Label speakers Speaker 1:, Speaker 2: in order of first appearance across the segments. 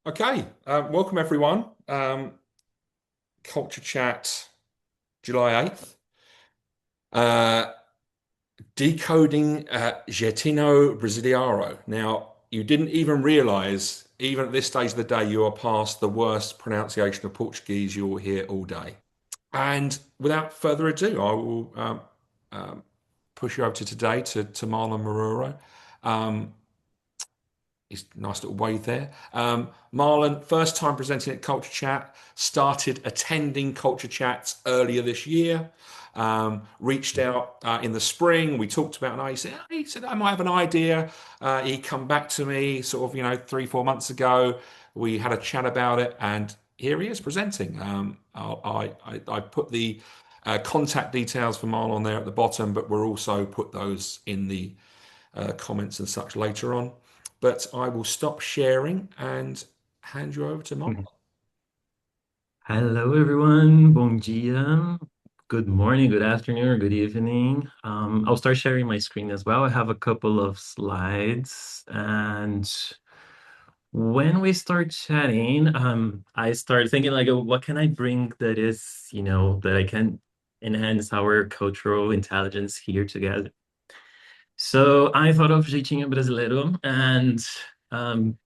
Speaker 1: Okay, welcome everyone. Culture Chat, July 8th. Uh, Decoding Jeitinho Brasileiro. Now, you didn't even realize, even at this stage of the day, you are past the worst pronunciation of Portuguese you'll hear all day. And without further ado, I will push you over to today to Marlon Muraro. Um, He's a nice little wave there. Marlon, first time presenting at Culture Chat, started attending Culture Chats earlier this year. Reached out in the spring. We talked about, and he said I might have an idea. He come back to me sort of 3 4 months ago. We had a chat about it, and here he is presenting. I put the contact details for Marlon there at the bottom, but we'll also put those in the comments and such later on. But I will stop sharing and hand you over to Mark.
Speaker 2: Mhm. Hello, everyone. Bom dia. Good morning, good afternoon, or good evening. I'll start sharing my screen as well. I have a couple of slides, and when we start chatting, I start thinking like, what can I bring that is, that I can enhance our cultural intelligence here together. So I thought of Jeitinho Brasileiro, and um,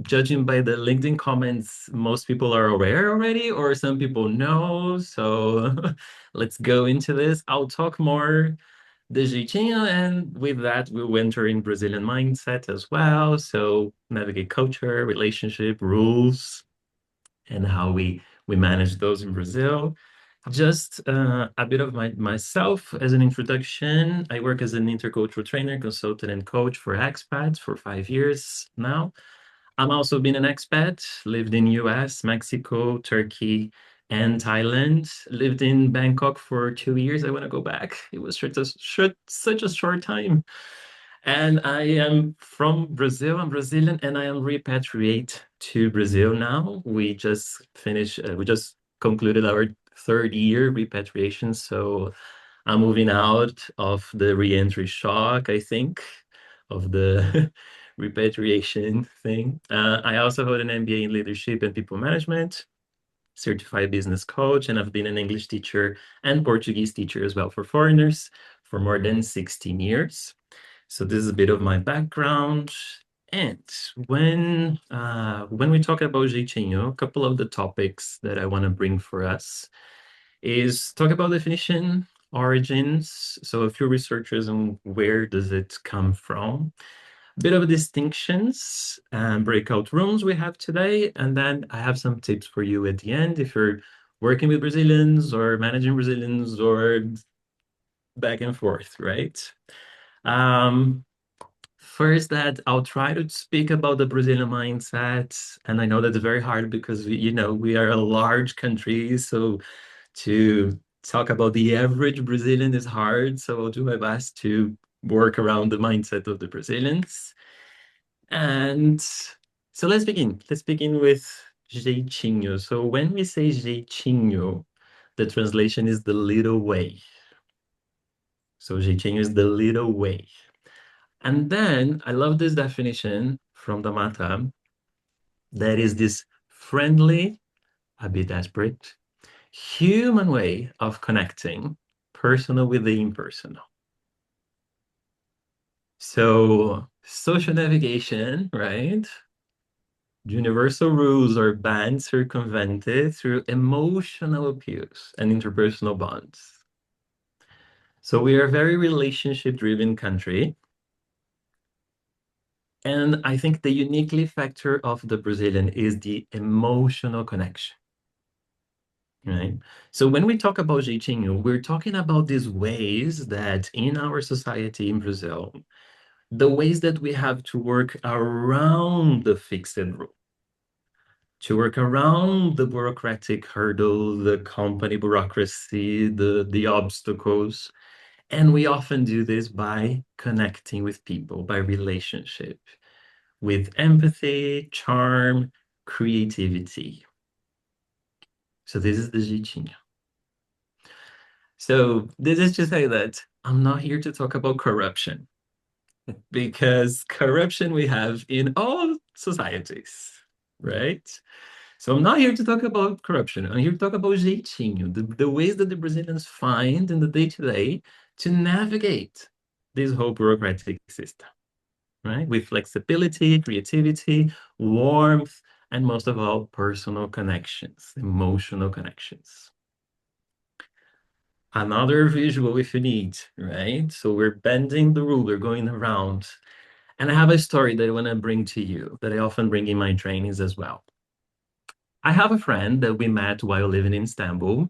Speaker 2: judging by the LinkedIn comments, most people are aware already, or some people know. So let's go into this. I'll talk more the Jeitinho, and with that, we'll enter in Brazilian mindset as well. So navigate culture, relationship, rules, and how we manage those in Brazil. Just a bit of myself as an introduction. I work as an intercultural trainer, consultant, and coach for expats for 5 years now. I'm also been an expat, lived in US, Mexico, Turkey, and Thailand. Lived in Bangkok for 2 years. I want to go back. It was such a short time. And I am from Brazil. I'm Brazilian, and I am repatriate to Brazil now. We just concluded our third year repatriation. So I'm moving out of the reentry shock, I think, of the repatriation thing. I also hold an MBA in leadership and people management, certified business coach, and I've been an English teacher and Portuguese teacher as well for foreigners for more than 16 years. So this is a bit of my background. And when we talk about Jeitinho, a couple of the topics that I want to bring for us is talk about definition, origins, so a few researchers on where does it come from, a bit of distinctions and breakout rooms we have today, and then I have some tips for you at the end if you're working with Brazilians or managing Brazilians or back and forth, right? Um, First, that I'll try to speak about the Brazilian mindset, and I know that's very hard because we are a large country, so to talk about the average Brazilian is hard. So I'll do my best to work around the mindset of the Brazilians. And so let's begin. Let's begin with jeitinho. So when we say jeitinho, the translation is the little way. So jeitinho is the little way. And then I love this definition from the Mata that is this friendly, a bit desperate, human way of connecting personal with the impersonal. So, social navigation, right? Universal rules are banned, circumvented through emotional appeals and interpersonal bonds. So, we are a very relationship driven country. And I think the uniquely factor of the Brazilian is the emotional connection. Right. So when we talk about jeitinho, we're talking about these ways that in our society in Brazil, the ways that we have to work around the fixed rule, to work around the bureaucratic hurdle, the company bureaucracy, the obstacles. And we often do this by connecting with people, by relationship, with empathy, charm, creativity. So this is the jeitinho. So this is to say that I'm not here to talk about corruption because corruption we have in all societies. right? So I'm not here to talk about corruption. I'm here to talk about jeitinho, the ways that the Brazilians find in the day to navigate this whole bureaucratic system, right? With flexibility, creativity, warmth, and most of all, personal connections, emotional connections. Another visual if you need, right? So we're bending the ruler, going around. And I have a story that I want to bring to you that I often bring in my trainings as well. I have a friend that we met while living in Istanbul,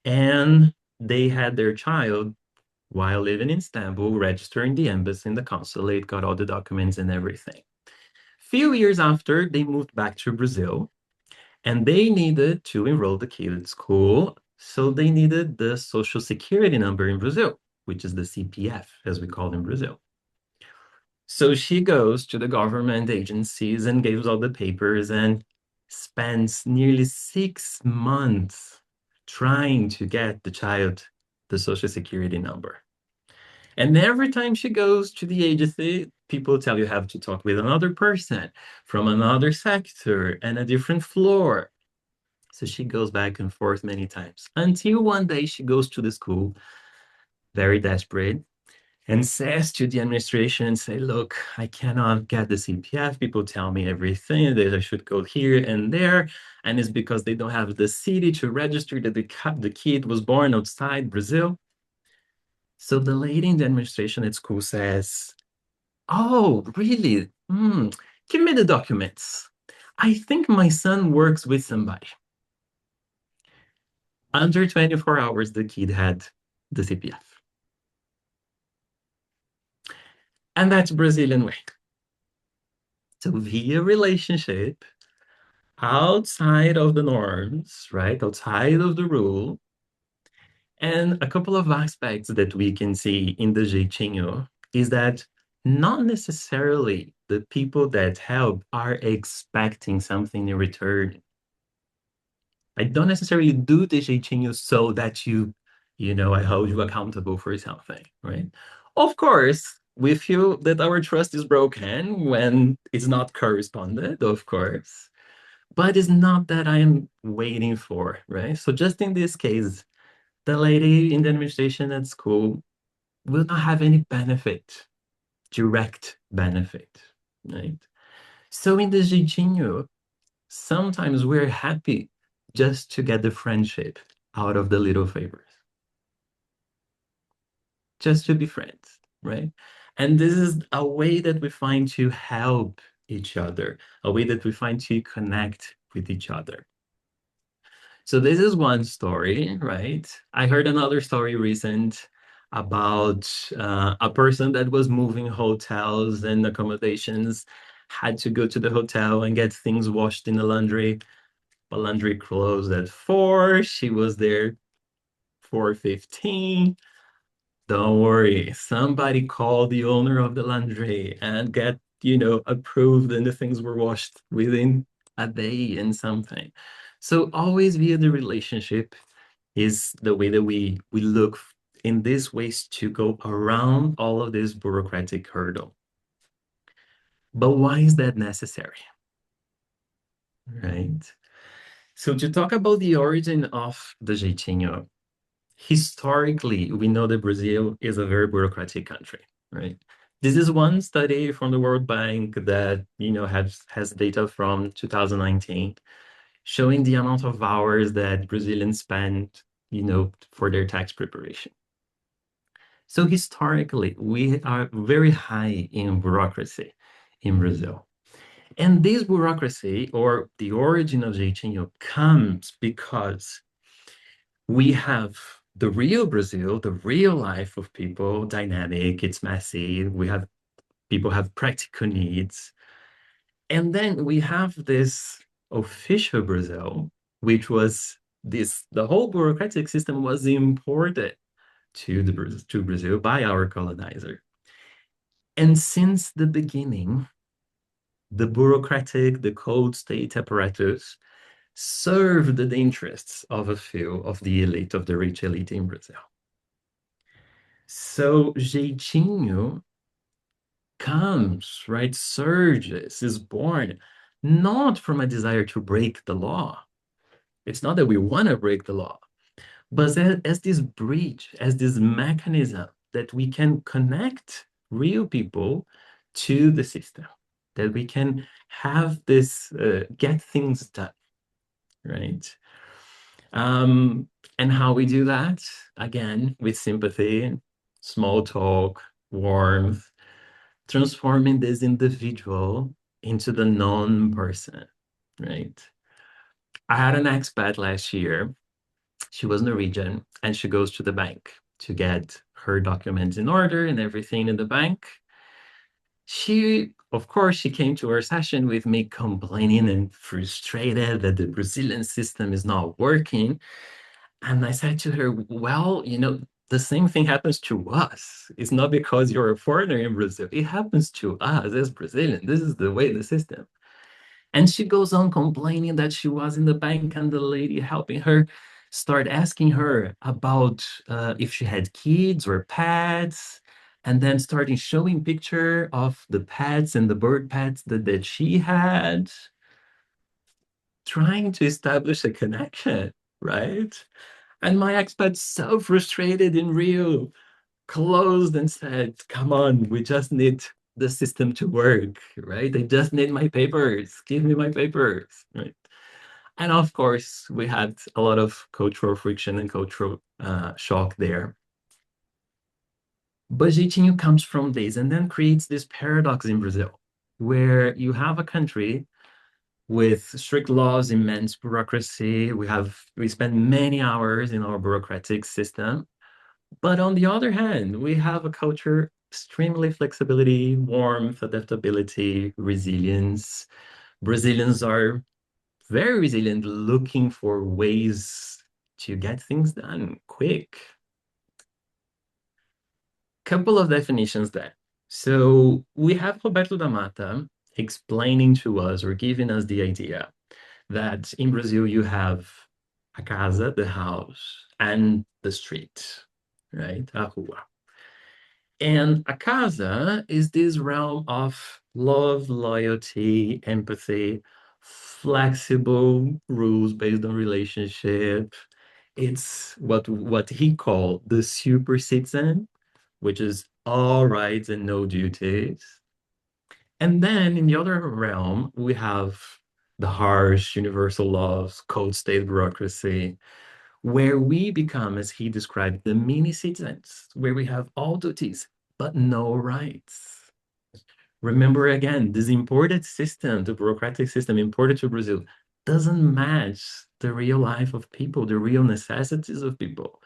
Speaker 2: and they had their child while living in Istanbul, registering the embassy in the consulate, got all the documents and everything. Few years after, they moved back to Brazil, and they needed to enroll the kid at school, so they needed the social security number in Brazil, which is the CPF, as we call it in Brazil. So she goes to the government agencies and gives all the papers and spends nearly 6 months trying to get the child the social security number. And every time she goes to the agency, people tell you have to talk with another person from another sector and a different floor. So she goes back and forth many times until one day she goes to the school, very desperate, and says to the administration and say, look, I cannot get the CPF. People tell me everything that I should go here and there. And it's because they don't have the city to register that the kid was born outside Brazil. So the lady in the administration at school says, oh, really? Give me the documents. I think my son works with somebody. Under 24 hours, the kid had the CPF. And that's Brazilian way. So via relationship, outside of the norms, right? Outside of the rule. And a couple of aspects that we can see in the Jeitinho is that not necessarily the people that help are expecting something in return. I don't necessarily do the Jeitinho so that I hold you accountable for something, right? Of course, we feel that our trust is broken when it's not corresponded, of course, but it's not that I am waiting for, right? So just in this case, the lady in the administration at school will not have any benefit, direct benefit, right? So in the Jeitinho, sometimes we're happy just to get the friendship out of the little favors, just to be friends, right? And this is a way that we find to help each other, a way that we find to connect with each other. So this is one story, right? I heard another story recent about a person that was moving hotels and accommodations, had to go to the hotel and get things washed in the laundry. The laundry closed at 4. She was there 4:15. Don't worry, somebody called the owner of the laundry and get, approved, and the things were washed within a day and something. So always via the relationship is the way that we look in these ways to go around all of this bureaucratic hurdle. But why is that necessary? Right? So to talk about the origin of the jeitinho, historically, we know that Brazil is a very bureaucratic country, right? This is one study from the World Bank that, has data from 2019 showing the amount of hours that Brazilians spend, for their tax preparation. So historically, we are very high in bureaucracy in Brazil. And this bureaucracy, or the origin of jeitinho, comes because we have the real Brazil, the real life of people, dynamic, it's messy. People have practical needs. And then we have this official Brazil, which was the whole bureaucratic system was imported to Brazil by our colonizer. And since the beginning, the cold state apparatus served the interests of a few of the elite, of the rich elite in Brazil. So Jeitinho comes, right? Surges, is born not from a desire to break the law. It's not that we want to break the law, but as this bridge, as this mechanism that we can connect real people to the system, that we can have this, get things done, right? Um, and how we do that, again, with sympathy, small talk, warmth, transforming this individual into the non-person, right? I had an expat last year. She was Norwegian and she goes to the bank to get her documents in order and everything in the bank. Of course, she came to our session with me complaining and frustrated that the Brazilian system is not working. And I said to her, well, the same thing happens to us. It's not because you're a foreigner in Brazil. It happens to us as Brazilians. This is the way the system. And she goes on complaining that she was in the bank and the lady helping her start asking her about if she had kids or pets, and then starting showing picture of the pets and the bird pets that she had, trying to establish a connection, right? And my expat's so frustrated in Rio, closed and said, come on, we just need the system to work, right? I just need my papers. Give me my papers, right? And of course, we had a lot of cultural friction and cultural shock there. But Jeitinho comes from this and then creates this paradox in Brazil, where you have a country with strict laws, immense bureaucracy. We spend many hours in our bureaucratic system. But on the other hand, we have a culture extremely flexibility, warmth, adaptability, resilience. Brazilians are very resilient, looking for ways to get things done quick. Couple of definitions there. So we have Roberto da Mata explaining to us or giving us the idea that in Brazil you have a casa, the house, and the street, right? A rua. And a casa is this realm of love, loyalty, empathy, flexible rules based on relationship. It's what he called the super citizen, which is all rights and no duties. And then in the other realm, we have the harsh universal laws, cold state bureaucracy, where we become, as he described, the mini citizens, where we have all duties but no rights. Remember again, this imported system, the bureaucratic system imported to Brazil, doesn't match the real life of people, the real necessities of people.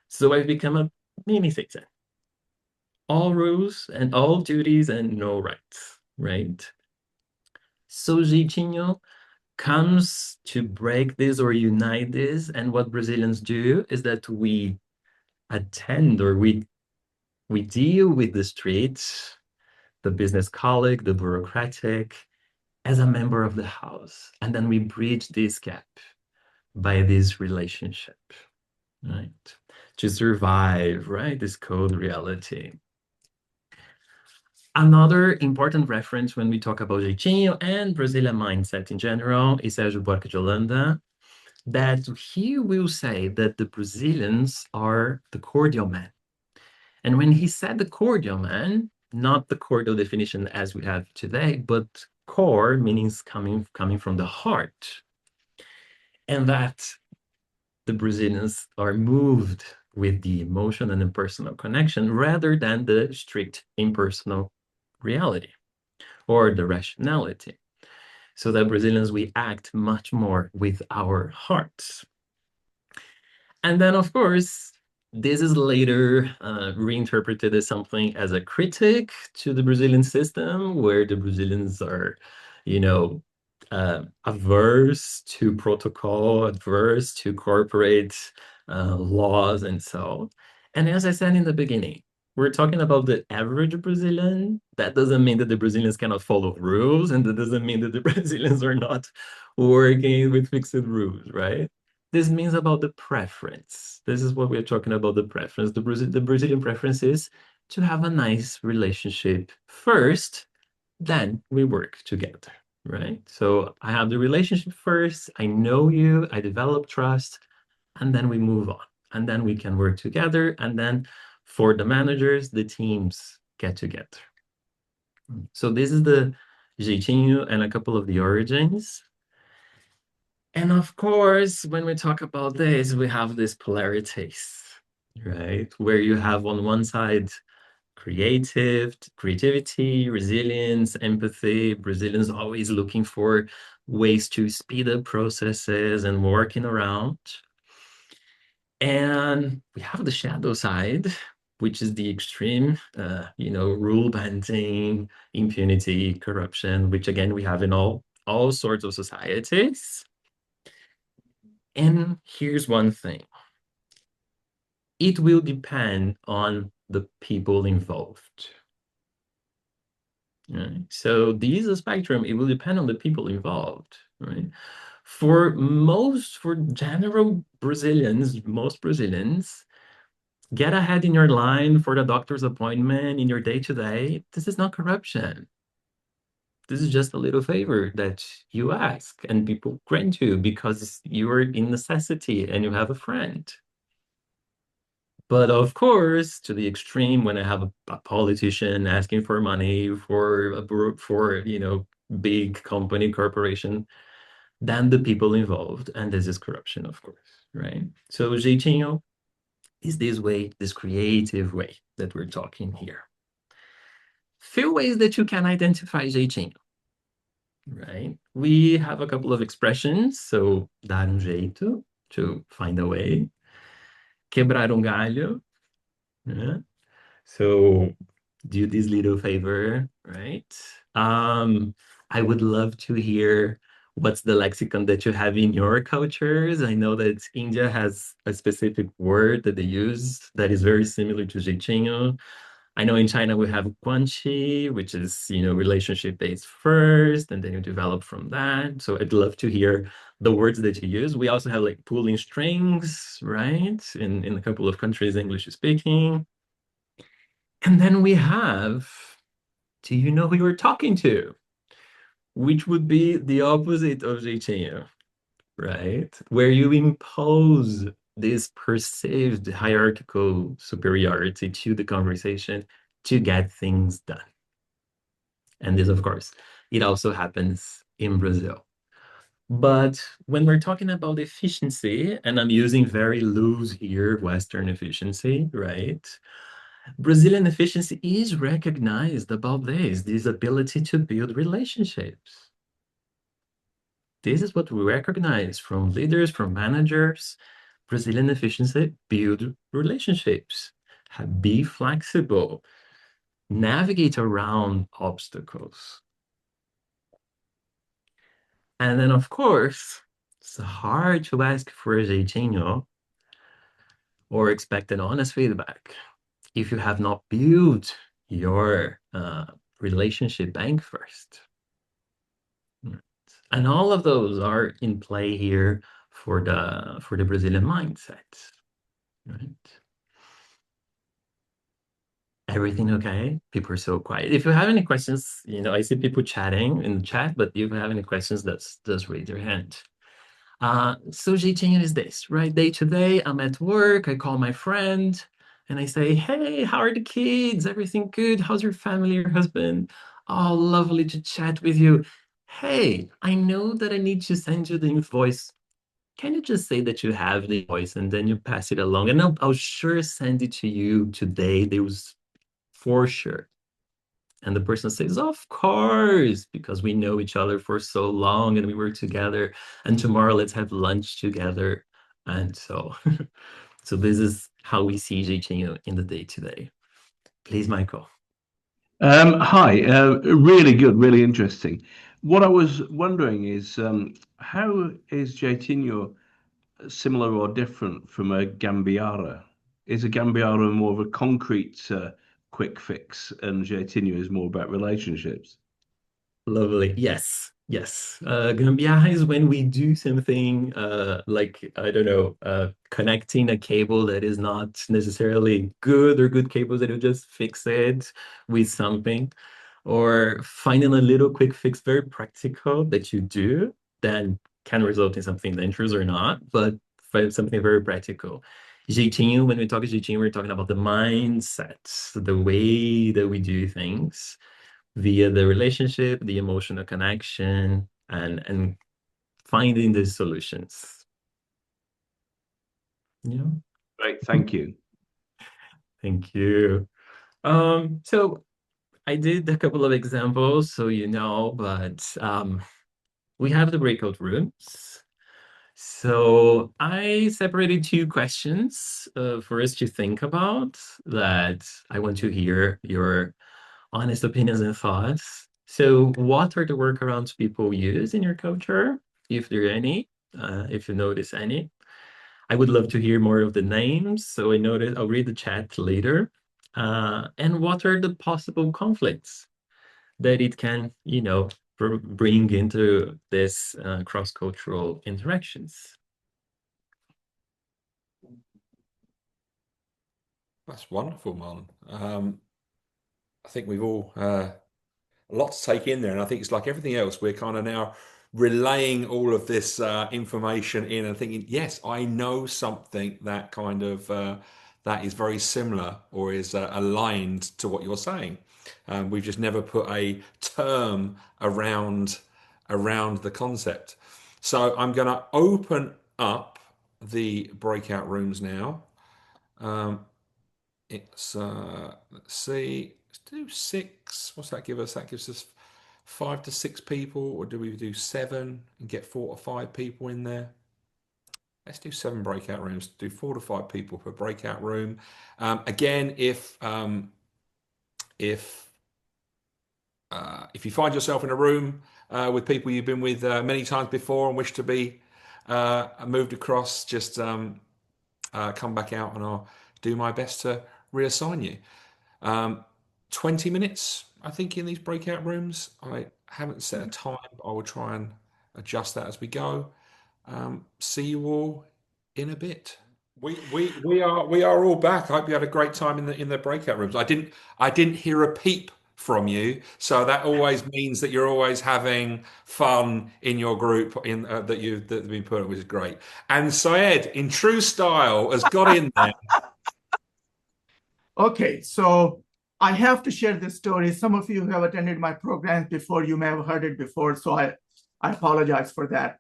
Speaker 2: So I've become a mini citizen. All rules and all duties and no rights, right? So Jeitinho comes to break this or unite this. And what Brazilians do is that we attend or we deal with the streets, the business colleague, the bureaucratic, as a member of the house. And then we bridge this gap by this relationship, right? To survive, right? This cold reality. Another important reference when we talk about Jeitinho and Brazilian mindset in general is Sérgio Buarque de Holanda, that he will say that the Brazilians are the cordial man. And when he said the cordial man, not the cordial definition as we have today, but core means coming from the heart. And that the Brazilians are moved with the emotion and impersonal connection rather than the strict impersonal reality or the rationality. So that Brazilians, we act much more with our hearts. And then, of course, this is later reinterpreted as something as a critic to the Brazilian system, where the Brazilians are, you know, averse to protocol, adverse to corporate laws, and so. And as I said in the beginning, we're talking about the average Brazilian. That doesn't mean that the Brazilians cannot follow rules, and that doesn't mean that the Brazilians are not working with fixed rules, right? This means about the preference. This is what we're talking about, the preference. The Brazilian preference is to have a nice relationship first, then we work together, right? So I have the relationship first, I know you, I develop trust, and then we move on. And then we can work together. And then for the managers, the teams get together. So this is the Jeitinho and a couple of the origins. And of course, when we talk about this, we have these polarities, right? Where you have on one side creativity, resilience, empathy. Brazilians always looking for ways to speed up processes and working around. And we have the shadow side, which is the extreme, rule bending, impunity, corruption, which again we have in all sorts of societies. And here's one thing. It will depend on the people involved. Right? So this is a spectrum. It will depend on the people involved, right? For general Brazilians, most Brazilians, get ahead in your line for the doctor's appointment in your day-to-day. This is not corruption. This is just a little favor that you ask and people grant you because you are in necessity and you have a friend. But of course, to the extreme, when I have a politician asking for money for big company corporation, then the people involved, and this is corruption, of course, right? So Jeitinho is this way, this creative way that we're talking here. Few ways that you can identify Jeitinho, right? We have a couple of expressions, so dar jeito, to find a way, quebrar galho, yeah? So do this little favor, right? Um, I would love to hear what's the lexicon that you have in your cultures. I know that India has a specific word that they use that is very similar to Jeitinho. I know in China we have guanxi, which is, relationship based first, and then you develop from that. So I'd love to hear the words that you use. We also have like pulling strings, right? In a couple of countries, English speaking. And then we have, do you know who you're talking to? Which would be the opposite of Jeitinho, right? Where you impose this perceived hierarchical superiority to the conversation to get things done. And this, of course, it also happens in Brazil. But when we're talking about efficiency, and I'm using very loose here, Western efficiency, right? Brazilian efficiency is recognized about this ability to build relationships. This is what we recognize from leaders, from managers. Brazilian efficiency, build relationships, be flexible, navigate around obstacles. And then, of course, it's hard to ask for a jeitinho or expect an honest feedback if you have not built your relationship bank first. And all of those are in play here for the Brazilian mindset, right? Everything okay? People are so quiet. If you have any questions, I see people chatting in the chat, but if you have any questions, just raise your hand. So Jeitinho is this, right? Day to day, I'm at work, I call my friend, and I say, hey, how are the kids? Everything good? How's your family, your husband? Oh, lovely to chat with you. Hey, I know that I need to send you the invoice. Can you just say that you have the invoice and then you pass it along? And I'll sure send it to you today. There was for sure. And the person says, of course, because we know each other for so long and we work together. And tomorrow let's have lunch together. And so, so this is how we see Jeitinho in the day to day. Please, Michael.
Speaker 3: Hi, really good, really interesting. What I was wondering is how is Jeitinho similar or different from a Gambiara? Is a Gambiara more of a concrete quick fix and Jeitinho is more about relationships?
Speaker 2: Lovely. Yes. Yes. Gambiarra is when we do something like, I don't know, connecting a cable that is not necessarily good or good cables that you just fix it with something. or finding a little quick fix, very practical that you do that can result in something dangerous or not, but something very practical. Jeitinho, when we talk Jeitinho, we're talking about the mindset, the way that we do things via the relationship, the emotional connection, and finding the solutions. Yeah.
Speaker 3: Great, thank you.
Speaker 2: Thank you. So I did a couple of examples, so you know, but we have the breakout rooms. So I separated two questions for us to think about that I want to hear your honest opinions and thoughts. So what are the workarounds people use in your culture, if there are any, if you notice any? I would love to hear more of the names. So I noticed I'll read the chat later. And what are the possible conflicts that it can, bring into this cross-cultural interactions?
Speaker 1: That's wonderful, Marlon. I think we've all a lot to take in there, and I think it's like everything else. We're kind of now relaying all of this information in and thinking, yes, I know something that kind of that is very similar or is aligned to what you're saying. We've just never put a term around the concept. So I'm going to open up the breakout rooms now. It's let's see, let's do 6. What's that give us? That gives us 5 to 6 people, or do we do 7 and get 4 to 5 people in there? Let's do 7 breakout rooms. Do 4 to 5 people per breakout room. Again, if you find yourself in a room with people you've been with many times before and wish to be moved across, just come back out and I'll do my best to reassign you. 20 minutes, I think, in these breakout rooms. I haven't set a time. I will try and adjust that as we go. See you all in a bit. We are all back. I hope you had a great time in the breakout rooms. I didn't hear a peep from you, so that always means that you're always having fun in your group that you've been put in, which is great. And Syed, in true style, has got in there.
Speaker 4: Okay, so I have to share this story. Some of you who have attended my programs before, you may have heard it before, so I apologize for that.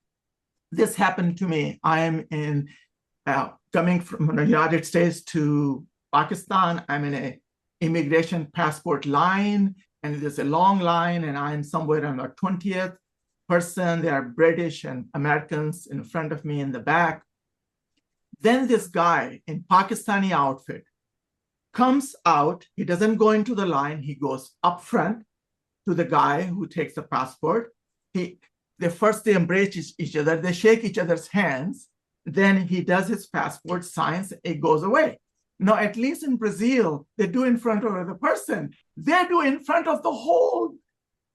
Speaker 4: This happened to me. I am coming from the United States to Pakistan. I'm in a immigration passport line, and there's a long line, and I'm somewhere on the 20th person. There are British and Americans in front of me in the back. Then this guy in Pakistani outfit comes out. He doesn't go into the line. He goes up front to the guy who takes the passport. They embrace each other. They shake each other's hands. Then he does his passport, signs, it goes away. Now, at least in Brazil, they do in front of the person. They do in front of the whole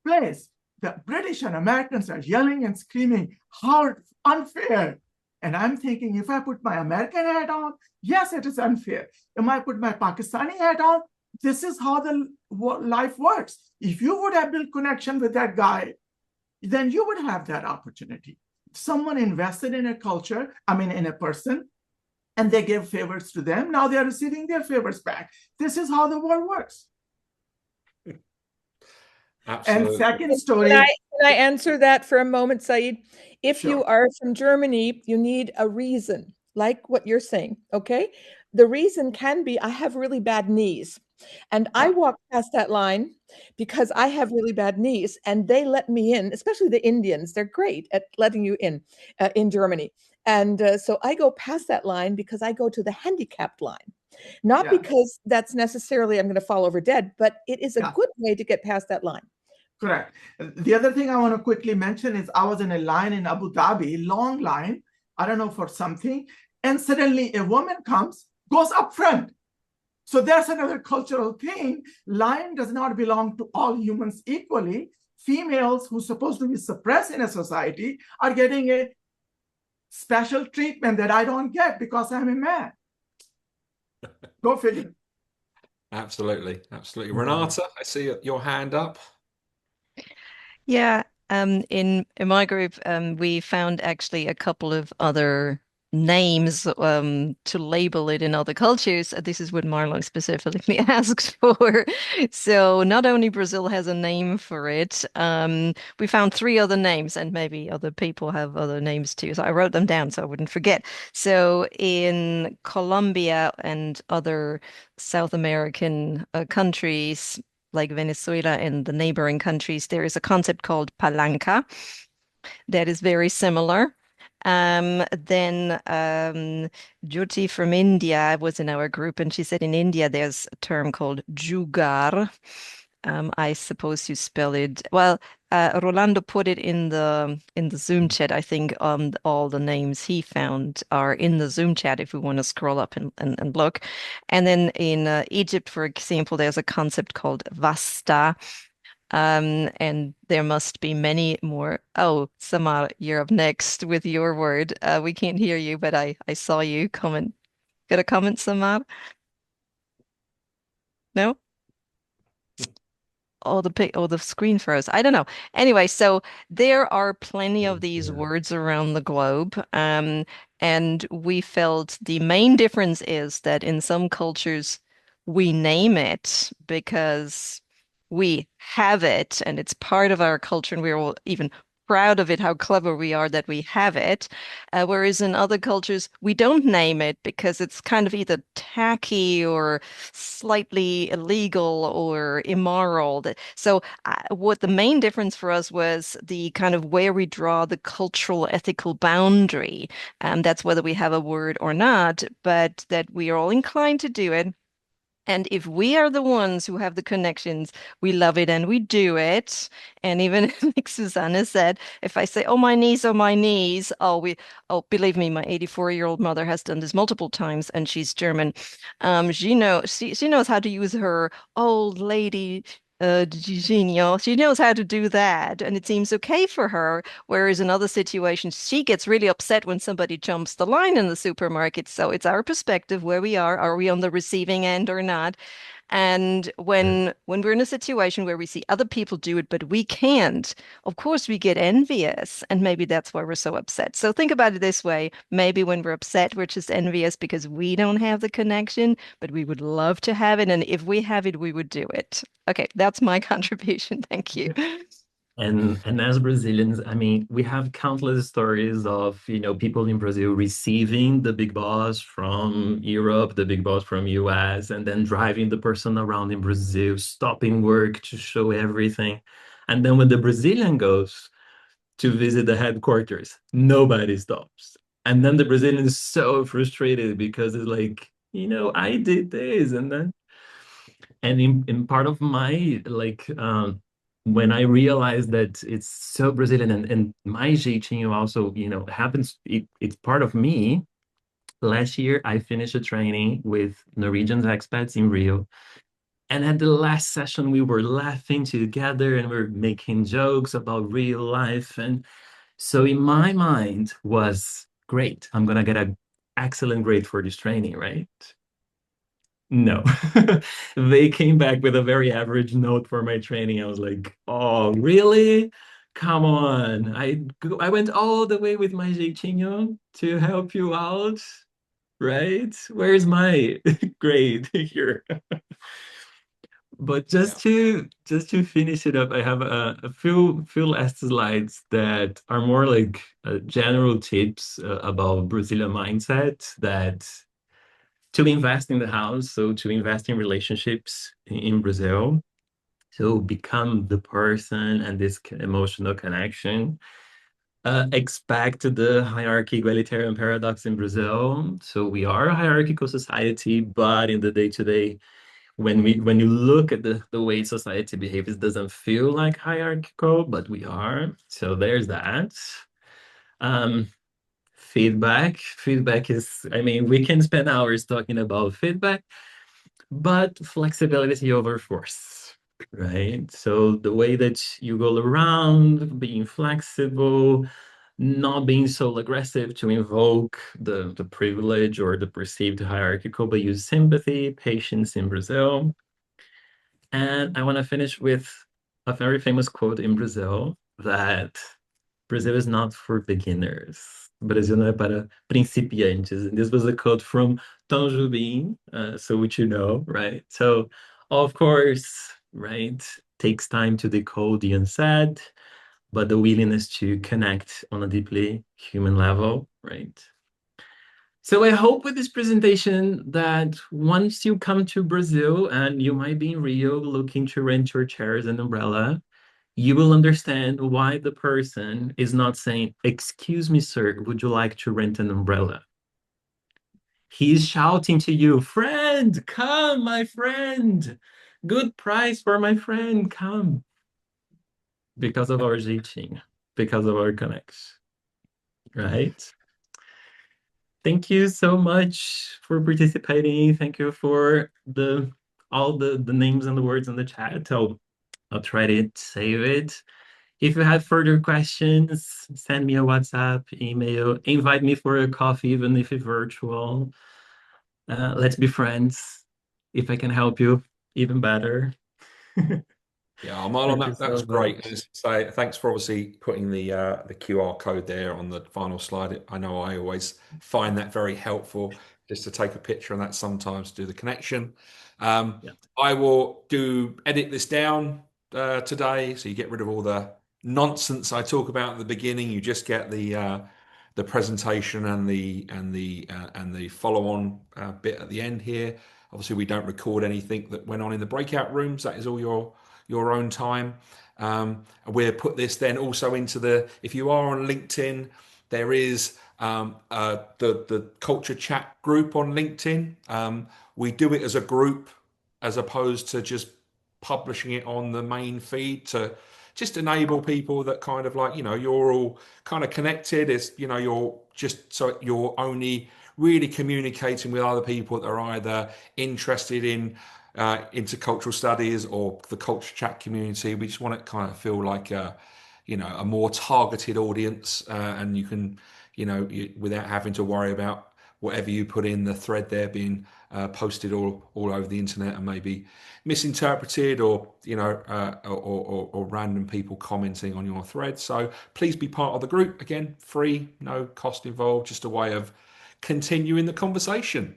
Speaker 4: place. The British and Americans are yelling and screaming, how unfair. And I'm thinking, if I put my American hat on, yes, it is unfair. If I put my Pakistani hat on, this is how life works. If you would have built connection with that guy, then you would have that opportunity. Someone invested in a culture, in a person, and they gave favors to them. Now they're receiving their favors back. This is how the world works.
Speaker 1: Absolutely.
Speaker 4: And second story.
Speaker 5: Can I answer that for a moment, Saeed? If
Speaker 4: Sure.
Speaker 5: you are from Germany, you need a reason, like what you're saying, okay? The reason can be, I have really bad knees. And I walk past that line because I have really bad knees, and they let me in, especially the Indians. They're great at letting you in Germany. And so I go past that line because I go to the handicapped line. Not because that's necessarily I'm going to fall over dead, but it is a good way to get past that line.
Speaker 4: Correct. The other thing I want to quickly mention is I was in a line in Abu Dhabi, long line, I don't know, for something, and suddenly a woman goes up front. So there's another cultural thing. Line does not belong to all humans equally. Females who are supposed to be suppressed in a society are getting a special treatment that I don't get because I'm a man. Go figure.
Speaker 1: Absolutely. Renata, I see your hand up.
Speaker 6: Yeah, in my group, we found actually a couple of other names to label it in other cultures. This is what Marlon specifically asked for. So not only Brazil has a name for it, we found three other names, and maybe other people have other names too. So I wrote them down so I wouldn't forget. So in Colombia and other South American countries, like Venezuela and the neighboring countries, there is a concept called palanca that is very similar. Then Jyoti from India was in our group, and she said in India there's a term called jugar. I suppose you spell it well. Rolando put it in the Zoom chat. I think all the names he found are in the Zoom chat if we want to scroll up and look. And then in Egypt, for example, there's a concept called vasta. And there must be many more. Oh, Samar, you're up next with your word. We can't hear you, but I saw you comment. Got a comment, Samar? No? Oh, the screen froze. I don't know. Anyway, so there are plenty of these
Speaker 2: Yeah.
Speaker 6: words around the globe. And we felt the main difference is that in some cultures we name it because we have it and it's part of our culture and we're all even proud of it, how clever we are that we have it. Whereas in other cultures, we don't name it because it's kind of either tacky or slightly illegal or immoral. So, what the main difference for us was the kind of where we draw the cultural ethical boundary. That's whether we have a word or not, but that we are all inclined to do it. And if we are the ones who have the connections, we love it and we do it. And even like Susanna said, if I say, oh my knees, oh, believe me, my 84-year-old mother has done this multiple times and she's German. She knows how to use her old lady Jeitinho. She knows how to do that, and it seems okay for her. Whereas in other situations, she gets really upset when somebody jumps the line in the supermarket. So it's our perspective where we are. Are we on the receiving end or not? And
Speaker 2: Yeah.
Speaker 6: when we're in a situation where we see other people do it, but we can't, of course we get envious. And maybe that's why we're so upset. So think about it this way. Maybe when we're upset, we're just envious because we don't have the connection, but we would love to have it. And if we have it, we would do it. Okay, that's my contribution. Thank you.
Speaker 2: And as Brazilians, I mean, we have countless stories of, people in Brazil receiving the big boss from Europe, the big boss from US, and then driving the person around in Brazil, stopping work to show everything. And then when the Brazilian goes to visit the headquarters, nobody stops. And then the Brazilian is so frustrated because it's like, I did this, and in part of my when I realized that it's so Brazilian and my jeitinho also, happens, it's part of me. Last year, I finished a training with Norwegian expats in Rio. And at the last session, we were laughing together and we are making jokes about real life. And so in my mind was great. I'm gonna get an excellent grade for this training, right? No. They came back with a very average note for my training. I was like, oh, really? Come on. I went all the way with my jeitinho to help you out, right? Where's my grade here? But
Speaker 1: Yeah.
Speaker 2: just to finish it up, I have a few last slides that are more like general tips about Brazilian mindset that to invest in the house, so to invest in relationships in Brazil, so become the person and this emotional connection. Expect the hierarchy egalitarian paradox in Brazil. So we are a hierarchical society, but in the day-to-day, when you look at the way society behaves, it doesn't feel like hierarchical, but we are. So there's that. Um, feedback is, I mean, we can spend hours talking about feedback, but flexibility over force, right? So the way that you go around being flexible, not being so aggressive to invoke the privilege or the perceived hierarchical, but use sympathy, patience in Brazil. And I want to finish with a very famous quote in Brazil that Brazil is not for beginners. Brasil não é para principiantes. And this was a quote from Tom Jobim, so which you know, right? So, of course, right, takes time to decode the unsaid, but the willingness to connect on a deeply human level, right? So I hope with this presentation that once you come to Brazil and you might be in Rio looking to rent your chairs and umbrella, you will understand why the person is not saying, "Excuse me, sir, would you like to rent an umbrella?" He's shouting to you, "Friend, come, my friend. Good price for my friend, come." Because of our Jeitinho, because of our connection, right? Thank you so much for participating. Thank you for all the names and the words in the chat. I'll try to save it. If you have further questions, send me a WhatsApp, email, invite me for a coffee, even if it's virtual. Let's be friends. If I can help you, even better.
Speaker 1: Yeah, Marlon,
Speaker 2: Thank you
Speaker 1: that
Speaker 2: so
Speaker 1: was great.
Speaker 2: much.
Speaker 1: So thanks for obviously putting the QR code there on the final slide. I know I always find that very helpful just to take a picture and that sometimes do the connection.
Speaker 2: Yeah.
Speaker 1: I will edit this down today, so you get rid of all the nonsense I talk about at the beginning. You just get the presentation and the follow-on bit at the end here. Obviously, we don't record anything that went on in the breakout rooms. That is all your own time. We'll put this then also into if you are on LinkedIn, there is the culture chat group on LinkedIn. We do it as a group as opposed to just publishing it on the main feed to just enable people that kind of like, you're all kind of connected. It's, you're just, so you're only really communicating with other people that are either interested in intercultural studies or the culture chat community. We just want to kind of feel like a more targeted audience, and you can, without having to worry about whatever you put in the thread there being posted all over the internet and maybe misinterpreted or or random people commenting on your thread. So please be part of the group. Again, free, no cost involved, just a way of continuing the conversation.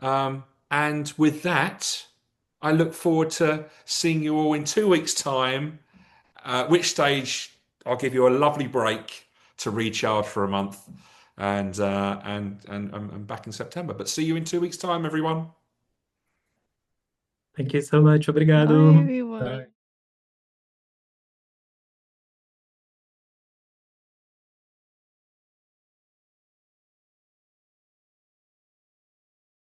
Speaker 1: And with that, I look forward to seeing you all in 2 weeks' time, at which stage I'll give you a lovely break to recharge for a month, and I'm back in September. But see you in 2 weeks' time, everyone.
Speaker 2: Thank you so much.
Speaker 6: Bye,
Speaker 2: Obrigado.
Speaker 6: everyone.